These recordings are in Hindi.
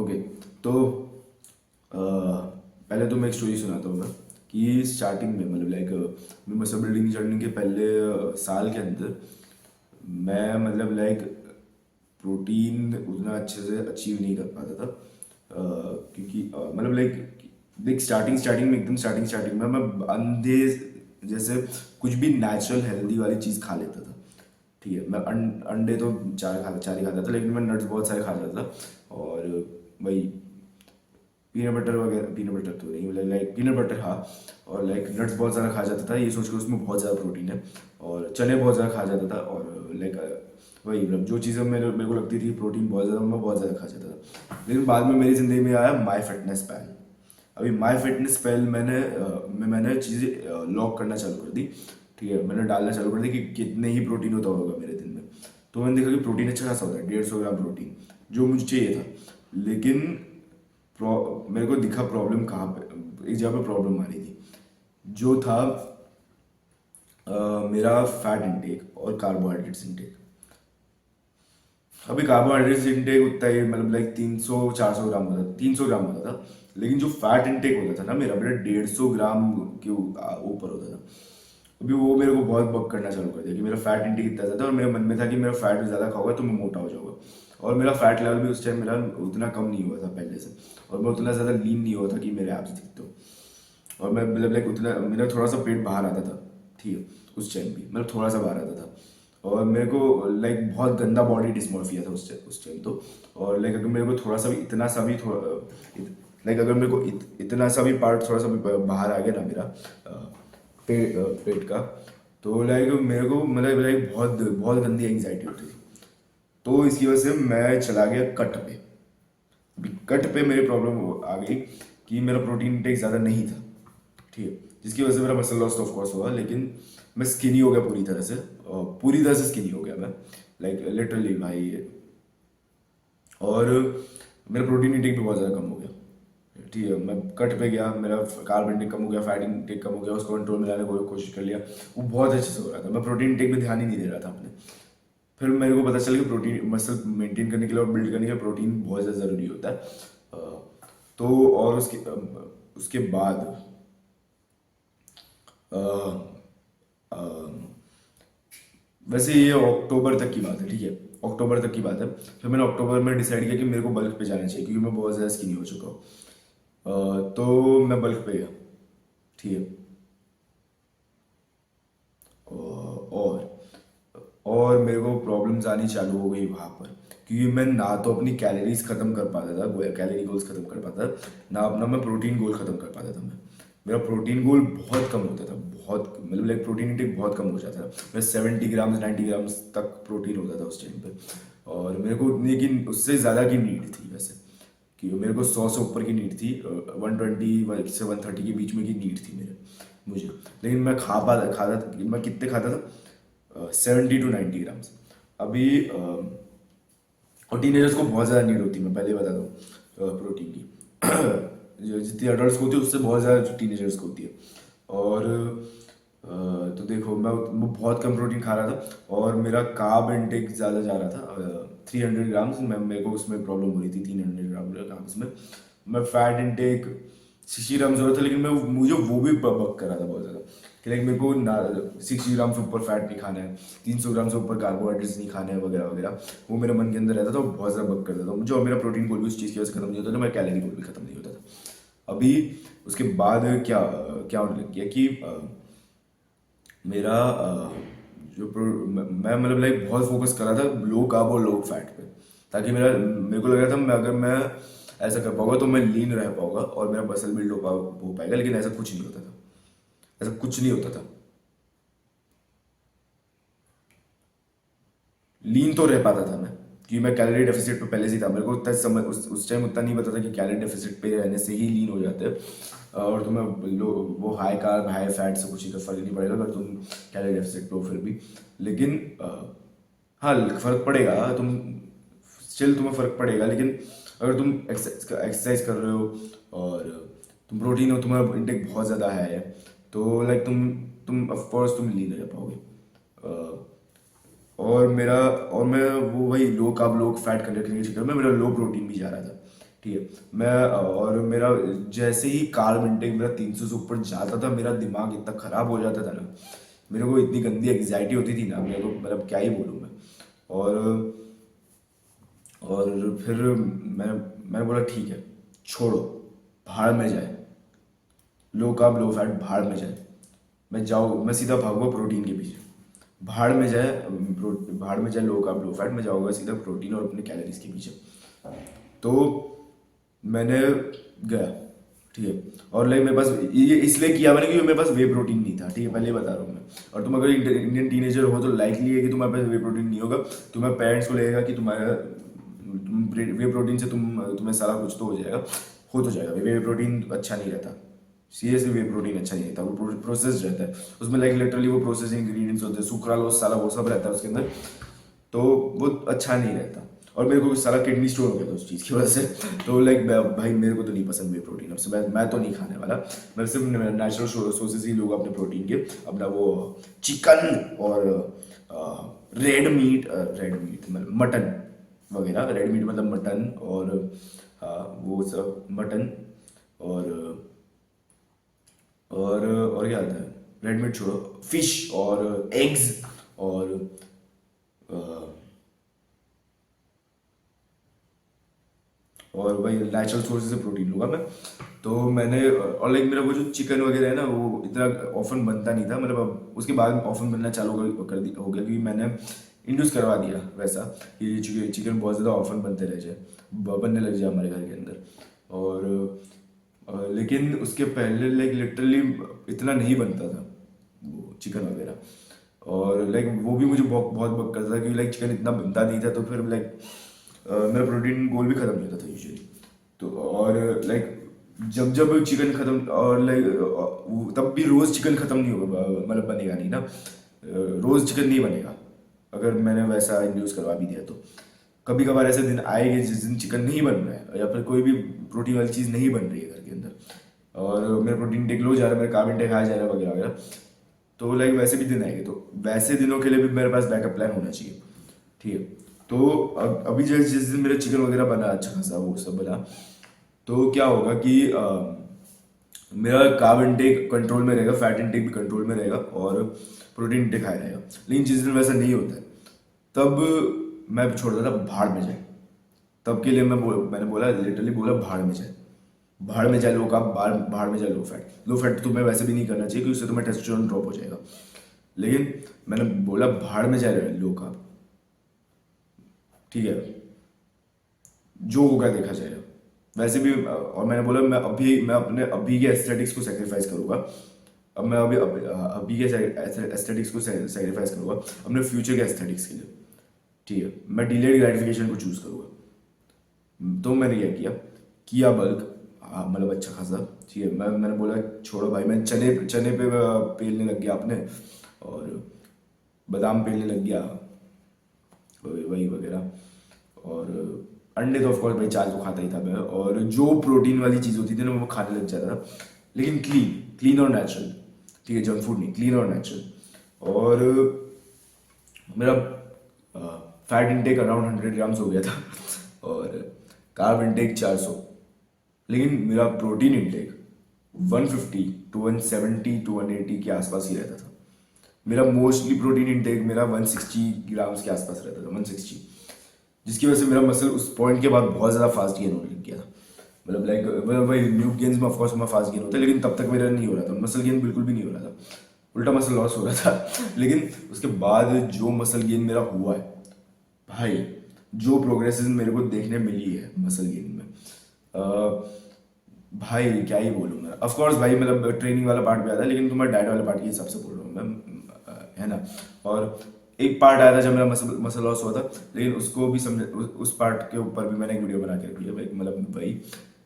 ओके। तो पहले तो मैं एक स्टोरी सुनाता हूँ मैं कि स्टार्टिंग में मतलब लाइक मैं मसल बिल्डिंग जर्नी के पहले साल के अंदर मैं मतलब लाइक प्रोटीन उतना अच्छे से अचीव नहीं कर पाता था। क्योंकि मतलब लाइक देख स्टार्टिंग स्टार्टिंग में एकदम स्टार्टिंग में मैं अंधे जैसे कुछ भी नेचुरल हेल्दी वाली चीज़ खा लेता था। ठीक है, मैं अंडे तो चार ही खाता था, लेकिन मैं नट्स बहुत सारे खा लेता था। और वही पीनट बटर वगैरह, पीनट बटर तो नहीं मतलब लाइक पीनट बटर हाँ, और लाइक नट्स बहुत ज़्यादा खा जाता था ये सोच के उसमें बहुत ज़्यादा प्रोटीन है। और चने बहुत ज़्यादा खा जाता था, और लाइक वही मतलब जो चीज़ें मेरे को लगती थी प्रोटीन बहुत ज़्यादा, मैं बहुत ज़्यादा खा जाता था। लेकिन बाद में मेरी ज़िंदगी में आया माई फिटनेस पैल। अभी माई फिटनेस पैल मैंने चीज़ें लॉक करना चालू कर दी। ठीक है, मैंने डालना चालू कर दी कि कितने ही प्रोटीन होता होगा मेरे दिन में। तो मैंने देखा कि प्रोटीन अच्छा खासा होता है, 150 ग्राम प्रोटीन जो मुझे चाहिए था। लेकिन मेरे को दिखा प्रॉब्लम कहाँ पे, एक जगह पे प्रॉब्लम आ रही थी जो था मेरा फैट इंटेक और कार्बोहाइड्रेट्स इंटेक। अभी कार्बोहाइड्रेट्स इंटेक उतना ही मतलब लाइक 300-400 ग्राम होता था, 300 ग्राम होता था। लेकिन जो फैट इंटेक होता था ना मेरा 150 ग्राम के ऊपर होता था। अभी वो मेरे को बहुत बक करना चालू कर दिया कि मेरा फैट इंटेक इतना ज़्यादा, और मेरे मन में था कि मेरा फैट ज़्यादा खाऊंगा तो मैं मोटा हो जाऊंगा। और मेरा फैट लेवल भी उस टाइम मेरा उतना कम नहीं हुआ था पहले से, और मैं उतना ज़्यादा लीन नहीं हुआ था कि मेरे एब्स दिखते हो। और मैं मतलब लाइक उतना मेरा थोड़ा सा पेट बाहर आता था। ठीक है, उस टाइम भी मतलब थोड़ा सा बाहर आता था। और मेरे को लाइक बहुत गंदा बॉडी डिस्मॉर्फिया था उस टाइम तो। और लाइक अगर मेरे को थोड़ा सा भी इतना सा भी लाइक अगर मेरे को इतना सा भी पार्ट थोड़ा सा भी बाहर आ गया ना मेरा पेट का, तो लाइक मेरे को मतलब लाइक बहुत बहुत गंदी एंग्जाइटी होती थी। तो इसकी वजह से मैं चला गया कट पे। अभी कट पे मेरी प्रॉब्लम आ गई कि मेरा प्रोटीन इंटेक ज़्यादा नहीं था। ठीक है, जिसकी वजह से मेरा मसल लॉस ऑफ कोर्स हुआ, लेकिन मैं स्किनी हो गया पूरी तरह से, और पूरी तरह से स्किनी हो गया मैं, लाइक लिटरली भाई। और मेरा प्रोटीन इंटेक भी बहुत ज़्यादा कम हो गया। ठीक है, मैं कट पे गया, मेरा कार्ब इंटेक कम हो गया, फैट इंटेक कम हो गया, उसको कंट्रोल में लाने की कोशिश कर लिया। वो बहुत अच्छे से हो रहा था, मैं प्रोटीन इंटेक पे ध्यान ही नहीं दे रहा था अपने। फिर मेरे को पता चला कि प्रोटीन मसल मेंटेन करने के लिए और बिल्ड करने के लिए प्रोटीन बहुत ज़्यादा ज़रूरी होता है। तो और उसके बाद अ, अ, वैसे ये अक्टूबर तक की बात है। ठीक है, अक्टूबर तक की बात है। फिर मैंने अक्टूबर में डिसाइड किया कि मेरे को बल्क पे जाना चाहिए क्योंकि मैं बहुत ज़्यादा स्किनी हो चुका हूँ। तो मैं बल्क पे गया। ठीक है, और मेरे को प्रॉब्लम्स आनी चालू हो गई वहाँ पर, क्योंकि मैं ना तो अपनी कैलोरीज ख़त्म कर पाता था, कैलोरी गोल्स ख़त्म कर पाता था, ना अपना मैं प्रोटीन गोल ख़त्म कर पाता था। मैं मेरा प्रोटीन गोल बहुत कम होता था, बहुत मतलब लाइक प्रोटीन इंटेक बहुत कम हो जाता था। मैं 70 ग्राम्स 90 ग्राम्स तक प्रोटीन होता था उस टाइम पे। और मेरे को लेकिन उससे ज़्यादा की नीड थी वैसे, कि मेरे को 100 से ऊपर की नीड थी, 120 से 130 के बीच में की नीड थी मुझे। लेकिन मैं खाता था, मैं कितने खाता था, 70 to 90 ग्राम्स। अभी और टीनेजर्स को बहुत ज़्यादा नीड होती है, मैं पहले ही बता दूँ प्रोटीन की। जो जितनी अडल्ट को होती है उससे बहुत ज़्यादा टीनेजर्स को होती है। और तो देखो मैं बहुत कम प्रोटीन खा रहा था, और मेरा कार्ब इंटेक ज़्यादा जा रहा था, 300 ग्राम्स। मेरे को उसमें प्रॉब्लम हो रही थी 300 ग्राम कार्ब्स में। मैं फैट इंटेक 60 ग्राम्स हो रहा था, लेकिन मैं मुझे वो भी बक कर रहा था बहुत ज़्यादा कि लाइक मेरे को ना 60 ग्राम से ऊपर फैट नहीं खाना है, 300 ग्राम से ऊपर कार्बोहाइड्रेट्स नहीं खाने हैं वगैरह वगैरह। वो मेरे मन के अंदर रहता था, वो बहुत ज़्यादा बक करता था मुझे। और मेरा प्रोटीन गोल भी उस चीज़ की वजह से खत्म नहीं होता था, मेरा कैलोरी गोल भी खत्म नहीं होता था। अभी उसके बाद क्या क्या होने लग गया कि मेरा मैं मतलब लाइक बहुत फोकस कर रहा था लो कार्ब और लो फैट पे, ताकि मेरे को लग रहा था अगर मैं ऐसा कर पाऊंगा तो मैं लीन रह पाऊंगा और मेरा मसल बिल्ड हो पाएगा। लेकिन ऐसा कुछ नहीं होता था, ऐसा कुछ नहीं होता था। लीन तो रह पाता था मैं, क्योंकि मैं कैलोरी डेफिसिट पे पहले से ही था। मेरे को उतना समय उस टाइम उतना नहीं पता था कि कैलोरी डेफिसिट पे रहने से ही लीन हो जाते हैं। और तुम्हें वो हाई कार्ब हाई फैट से कुछ ही का फर्क नहीं पड़ेगा अगर तुम कैलोरी डेफिसिट पे हो फिर भी। लेकिन हाँ फर्क पड़ेगा, स्टिल तुम्हें फर्क पड़ेगा। लेकिन अगर तुम एक्सरसाइज कर रहे हो और तुम प्रोटीन हो, तुम्हारा इंटेक बहुत ज़्यादा है, तो लाइक तुम ऑफ कोर्स तुम लीन रह पाओगे। और मैं वो वही लो कार्ब लो फैट करने के चक्कर में मेरा लो प्रोटीन भी जा रहा था। ठीक है। मैं और मेरा जैसे ही कार्ब इंटेक मेरा 300 से ऊपर जाता था, मेरा दिमाग इतना खराब हो जाता था ना, मेरे को इतनी गंदी एग्जाइटी होती थी ना, मेरे को मतलब क्या ही बोलूँ मैं। और और फिर मैंने बोला ठीक है, छोड़ो, भाड़ में जाए, लो कार्ब लो फैट भाड़ में जाए। मैं सीधा भागूंगा प्रोटीन के पीछे। भाड़ में जाए, भाड़ में जाए लो कार्ब लो फैट, में जाऊंगा सीधा प्रोटीन और अपने कैलोरीज के पीछे। तो मैंने गया, ठीक है। और लाइक मेरे पास ये इसलिए किया मैंने क्योंकि मेरे पास वे प्रोटीन नहीं था, ठीक है, पहले ही बता रहा हूँ मैं। और तुम अगर इंडियन टीनेजर हो तो लाइकली है कि तुम्हारे पास वे प्रोटीन नहीं होगा। तुम्हारे पेरेंट्स को लगेगा कि वे प्रोटीन से तुम्हें सारा कुछ तो हो जाएगा, हो तो जाएगा। वे प्रोटीन अच्छा नहीं रहता, सीरियसली वे प्रोटीन अच्छा नहीं रहता, वो प्रोसेस रहता है उसमें, लाइक लिटरली वो प्रोसेसिंग इंग्रेडिएंट्स होते हैं, सुक्रालोस सारा वो सब रहता है उसके अंदर, तो वो अच्छा नहीं रहता। और मेरे को सारा किडनी स्टोन हो गया था उस चीज़ की वजह से। तो लाइक भाई मेरे को तो नहीं पसंद वे प्रोटीन, अब से मैं तो नहीं खाने वाला। मैं सिर्फ नेचुरल सोर्सेज ही लूँगा अपने प्रोटीन के, अपना वो चिकन और रेड मीट मतलब मटन वगैरह। रेड मीट मतलब मटन और वो सब मटन और और क्या आता है, रेड मीट छोड़ो, फिश और एग्स और वही नेचुरल सोर्सेज से प्रोटीन लूँगा मैं। तो मैंने और लाइक मेरा वो जो चिकन वगैरह है ना, वो इतना ऑफन बनता नहीं था, मतलब अब उसके बाद ऑफन बनना चालू हो गया क्योंकि मैंने इंड्यूस करवा दिया वैसा कि चिकन बहुत ज़्यादा ऑफन बनते रह जाए, बनने लग जाए हमारे घर के अंदर। और लेकिन उसके पहले लाइक लिटरली इतना नहीं बनता था वो चिकन वगैरह। और लाइक वो भी मुझे बहुत बहुत बक करता था क्योंकि लाइक चिकन इतना बनता नहीं था, तो फिर लाइक मेरा प्रोटीन गोल भी खत्म हो जाता था यूजुअली। तो और लाइक जब जब चिकन खत्म और लाइक तब भी रोज़ चिकन खत्म नहीं होगा, मतलब बनेगा नहीं ना, रोज़ चिकन नहीं बनेगा अगर मैंने वैसा इंड्यूस करवा भी दिया तो। कभी कभार ऐसे दिन आएंगे जिस दिन चिकन नहीं बन रहा है या फिर कोई भी प्रोटीन वाली चीज़ नहीं बन रही है घर के अंदर, और मेरा प्रोटीन टेक लो जा रहा है, मेरा कार्ब इंटेक हाई जा रहा है वगैरह वगैरह। तो लाइक वैसे भी दिन आएंगे, तो वैसे दिनों के लिए भी मेरे पास बैकअप प्लान होना चाहिए, ठीक है। तो अभी जैसे जिस दिन मेरा चिकन वगैरह बना अच्छा खासा वो सब बना, तो क्या होगा कि मेरा कार्ब इंटेक कंट्रोल में रहेगा, फैट इंटेक भी कंट्रोल में रहेगा और प्रोटीन इंटेक हाई रहेगा। लेकिन जिस दिन वैसा नहीं होता है तब मैं छोड़ देता भाड़ में जाए। तब के लिए मैंने बोला, लिटरली बोला भाड़ में जाए, भाड़ में जाए लो कार्ब, भाड़ में जाए लो फैट। लो फैट तुम्हें वैसे भी नहीं करना चाहिए क्योंकि उससे तुम्हें टेस्टोस्टेरोन ड्रॉप हो जाएगा। लेकिन मैंने बोला भाड़ में जाए लो कार्ब, ठीक है, जो होगा देखा जाएगा। वैसे भी और मैंने बोला मैं अपने अभी के एस्थेटिक्स को सेक्रीफाइस करूंगा। अब मैं अभी के एस्थेटिक्स को सेक्रीफाइस करूंगा अपने फ्यूचर के एस्थेटिक्स के लिए, ठीक है। मैं डिलेड ग्रेटिफिकेशन को चूज करूंगा। तो मैंने क्या किया बल्क, मतलब अच्छा खासा, ठीक है। मैंने बोला छोड़ो भाई, मैं चने चने पे पेलने लग गया अपने, और बादाम पेलने लग गया, वही वगैरह। और अंडे तो ऑफकोर्स भाई चाय तो खाता ही था मैं, और जो प्रोटीन वाली चीज़ होती थी ना वो खाने लग जाता था, लेकिन क्लीन और नेचुरल, ठीक है, जंक फूड नहीं, क्लीन और नेचुरल। और मेरा फैट इंटेक अराउंड 100 ग्राम्स हो गया था और कार्ब इंटेक 400, लेकिन मेरा प्रोटीन इंटेक 150 टू 170 टू 180 के आसपास ही रहता था। मेरा मोस्टली प्रोटीन इंटेक मेरा 160 ग्राम्स के आसपास रहता था, 160, जिसकी वजह से मेरा मसल उस पॉइंट के बाद बहुत ज़्यादा फास्ट गेन होने लग गया था। मतलब लाइक वही न्यू गेन्स में ऑफकोर्स में फास्ट गेन होता है, लेकिन तब तक मेरा नहीं हो रहा था, मसल गेन बिल्कुल भी नहीं हो रहा था, उल्टा मसल लॉस हो रहा था। लेकिन उसके बाद जो मसल गेन मेरा हुआ है भाई, जो प्रोग्रेसेस मेरे को देखने मिली है मसल गेन में, भाई क्या ही बोलूँ मैं। ऑफकोर्स भाई मतलब ट्रेनिंग वाला पार्ट भी आता है, लेकिन तुम्हारे डाइट वाले पार्ट के हिसाब से बोल रहा हूँ मैं, है ना। और एक पार्ट आया था जब मेरा मसल लॉस हुआ था, लेकिन उसको भी समझ उस पार्ट के ऊपर भी मैंने एक वीडियो बना के रखी है भाई, मतलब भाई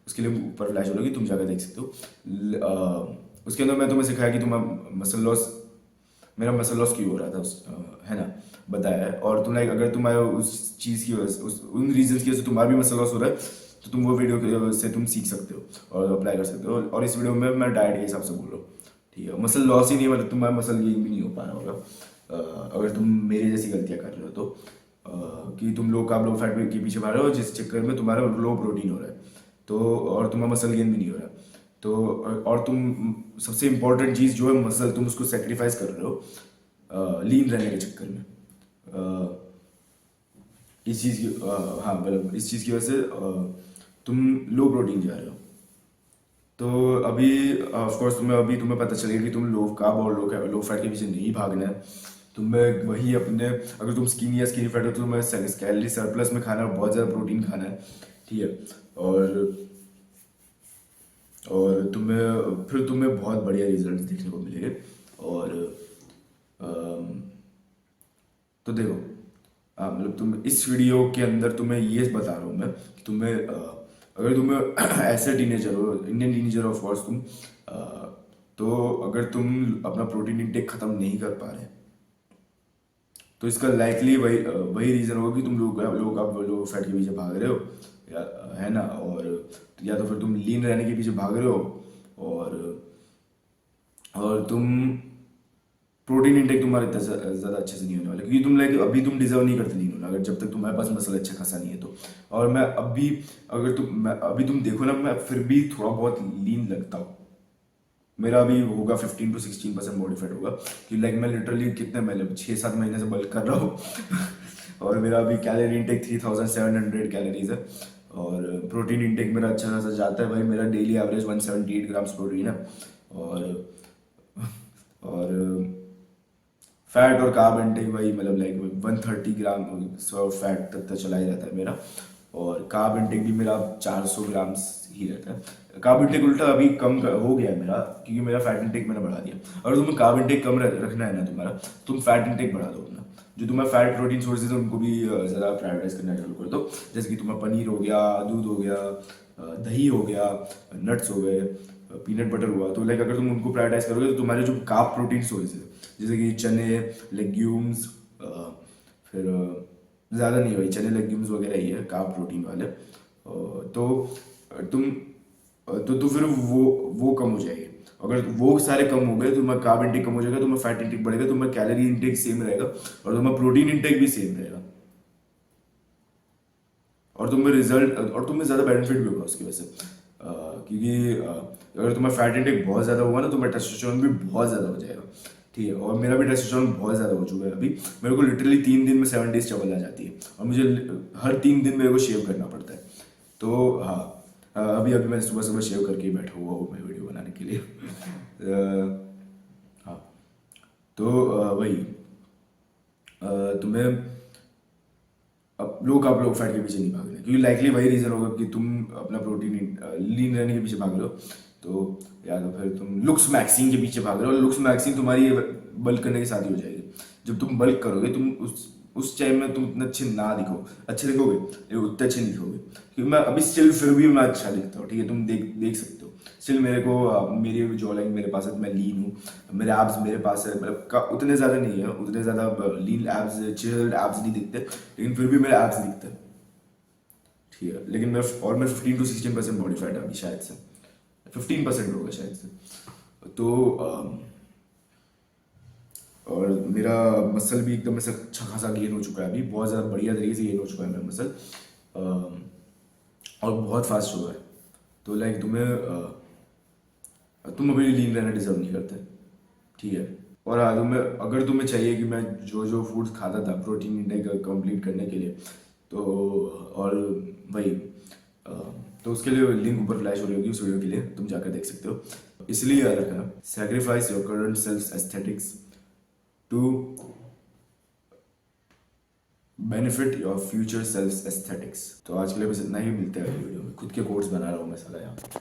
उसके लिए ऊपर फ्लैश होगी, तुम जाकर देख सकते हो। उसके अंदर मैं तुम्हें सिखाया कि तुम्हारा मसल लॉस, मेरा मसल लॉस क्यों हो रहा था, है ना, बताया है। और तुम लाइक अगर तुम्हारे उस चीज़ की वजह से, उन रीजन की वजह से तुम्हारा भी मसल लॉस हो रहा है, तो तुम वो वीडियो से तुम सीख सकते हो और अप्लाई कर सकते हो। और इस वीडियो में मैं डाइट के हिसाब से बोल रहा हूँ, ठीक है। मसल लॉस ही नहीं, मतलब तुम्हारा मसल गेन भी नहीं हो पा रहा होगा अगर तुम मेरे जैसी गलतियाँ कर रहे हो तो, कि तुम लो कार्ब लो फैट के पीछे भाग रहे हो जिस चक्कर में तुम्हारा लो प्रोटीन हो रहा है। तो और तुम्हारा मसल गेन भी नहीं हो रहा, तो और तुम सबसे इम्पोर्टेंट चीज़ जो है मसल, तुम उसको सेक्रीफाइस कर रहे हो लीन रहने के चक्कर में। इस चीज़ की हाँ मतलब इस चीज़ की वजह से तुम लो प्रोटीन जा रहे हो। तो अभी ऑफ कोर्स तुम्हें पता चलेगा कि तुम लो कार्ब और लो फैट के पीछे नहीं भागना है। तुम्हें वही अपने, अगर तुम स्किनी या स्किनी फैट हो तो तुम्हें कैलोरी सरप्लस में खाना है, बहुत ज़्यादा प्रोटीन खाना है, ठीक है। और तुम्हें बहुत बढ़िया रिजल्ट देखने को मिलेंगे। और अम, तो देखो, मतलब तुम इस वीडियो के अंदर तुम्हें ये बता रहा हूँ मैं कि अगर तुम्हें ऐसे टीनेजर हो, इंडियन टीनेजर ऑफ कोर्स तुम, तो अगर तुम अपना प्रोटीन इंटेक खत्म नहीं कर पा रहे, तो इसका लाइकली वही रीज़न होगा कि तुम लोग आप लो फैट के पीछे भाग रहे हो, है ना। और या तो फिर तुम लीन रहने के पीछे भाग रहे हो, और तुम प्रोटीन इंटेक तुम्हारा इतना ज़्यादा अच्छे से नहीं होने वाला, क्योंकि अभी तुम डिजर्व नहीं करते लीन होना, अगर जब तक तुम्हारे पास मसल अच्छा खासा नहीं है तो। और अभी तुम देखो ना, मैं फिर भी थोड़ा बहुत लीन लगता हूँ। मेरा अभी होगा 15 to 16% बॉडी फैट होगा, कि मैं लिटरली कितने महीने 6-7 महीने से बल्क कर रहा हूँ और मेरा अभी कैलोरी इंटेक 3700 कैलोरीज है, और प्रोटीन इंटेक मेरा अच्छा खासा जाता है भाई। मेरा डेली एवरेज 178 ग्राम्स प्रोटीन है, और फैट और कार्ब इंटेक भाई 130 ग्राम फैट तक चला ही जाता है मेरा, और कार्ब इंटेक भी मेरा 400 ग्राम्स ही रहता है। कार्ब इंटेक उल्टा अभी हो गया है मेरा, क्योंकि मेरा फैट इंटेक मैंने बढ़ा दिया। अगर तुम्हें कार्ब इंटेक कम रखना है ना तुम्हारा, तुम फैट इंटेक बढ़ा दो अपना। जो तुम्हारा फैट प्रोटीन सोर्सेज है उनको भी ज़्यादा प्रायोरिटाइज करना चालू कर दो, जैसे कि तुम्हारा पनीर हो गया, दूध हो गया, दही हो गया, नट्स हो गए, पीनट बटर हुआ। तो अगर तुम उनको प्रायोरिटाइज करोगे तो तुम्हारे जो कार्ब प्रोटीन सोर्सेज है, जैसे कि चने, लेग्यूम्स, फिर ज़्यादा नहीं भाई, चने लेग्यूम्स वगैरह ही है कार्ब प्रोटीन वाले, तो फिर वो कम हो जाएगी। अगर वो सारे कम हो गए तो तुम्हारा कार्ब इंटेक कम हो जाएगा, तुम्हारा फैट इंटेक बढ़ेगा, तुम्हारा कैलोरी इंटेक सेम रहेगा, और तुम्हारा प्रोटीन इंटेक भी सेम रहेगा, और तुम्हें ज़्यादा बेनिफिट भी होगा उसकी वजह से। क्योंकि अगर तुम्हारा फैट इंटेक बहुत ज़्यादा हुआ ना, तुम्हारा टेस्टोस्टेरोन भी बहुत ज़्यादा हो जाएगा, ठीक है। और मेरा भी टेस्टोस्टेरोन बहुत ज़्यादा हो चुका है अभी। मेरे को लिटरली 3 दिन में 7 डेज चबल आ जाती है, और मुझे हर 3 दिन मेरे को शेव करना पड़ता है। तो हाँ, अभी मैं सुबह सुबह शेव करके ही बैठा हुआ हूँ मैं वीडियो बनाने के लिए हाँ, तो वही तुम्हें अब आप लोग फैट के पीछे नहीं भाग रहे, क्योंकि लाइकली वही रीज़न होगा कि तुम अपना प्रोटीन लीन रहने के पीछे भाग रहे हो। तो या तो फिर तुम लुक्स मैक्सिंग के पीछे भाग रहे हो, और लुक्स मैक्सिंग तुम्हारी बल्क करने के साथ ही हो जाएगी। जब तुम बल्क करोगे, तुम उस टाइम में तुम इतने अच्छे ना दिखो, अच्छे दिखोगे लेकिन उतने अच्छे नहीं दिखोगे, क्योंकि मैं अभी स्टिल फिर भी मैं अच्छा दिखता हूँ, ठीक है। तुम देख सकते हो स्टिल मेरे को, मेरी जॉ लाइन मेरे पास है, मैं लीन हूँ, मेरे एब्स मेरे पास है, उतने ज़्यादा नहीं है, उतने ज़्यादा लीन एब्स, चिल्ड एब्स नहीं दिखते, लेकिन फिर भी मेरे एब्स दिखते हैं, ठीक है। लेकिन मैं 15 to 16% बॉडी फैट है अभी, शायद से 15% होगा शायद से। तो और मेरा मसल भी एकदम ऐसा अच्छा खासा गेन हो चुका है अभी, बहुत ज़्यादा बढ़िया तरीके से गेन हो चुका है मेरा मसल, और बहुत फास्ट हुआ है। तो तुम अभी लीन रहना डिजर्व नहीं करते, ठीक है। और हाँ, अगर तुम्हें चाहिए कि मैं जो फूड्स खाता था प्रोटीन इंटेक कंप्लीट करने के लिए, तो और वही तो उसके लिए लिंक ऊपर फ्लैश हो रही होगी उस वीडियो के लिए, तुम जाकर देख सकते हो। इसलिए याद रखना, sacrifice your current self aesthetics to benefit your future self aesthetics. तो आज के लिए बस इतना ही, मिलते हैं अगली वीडियो में। खुद के कोट्स बना रहा हूँ मैं साला यहाँ।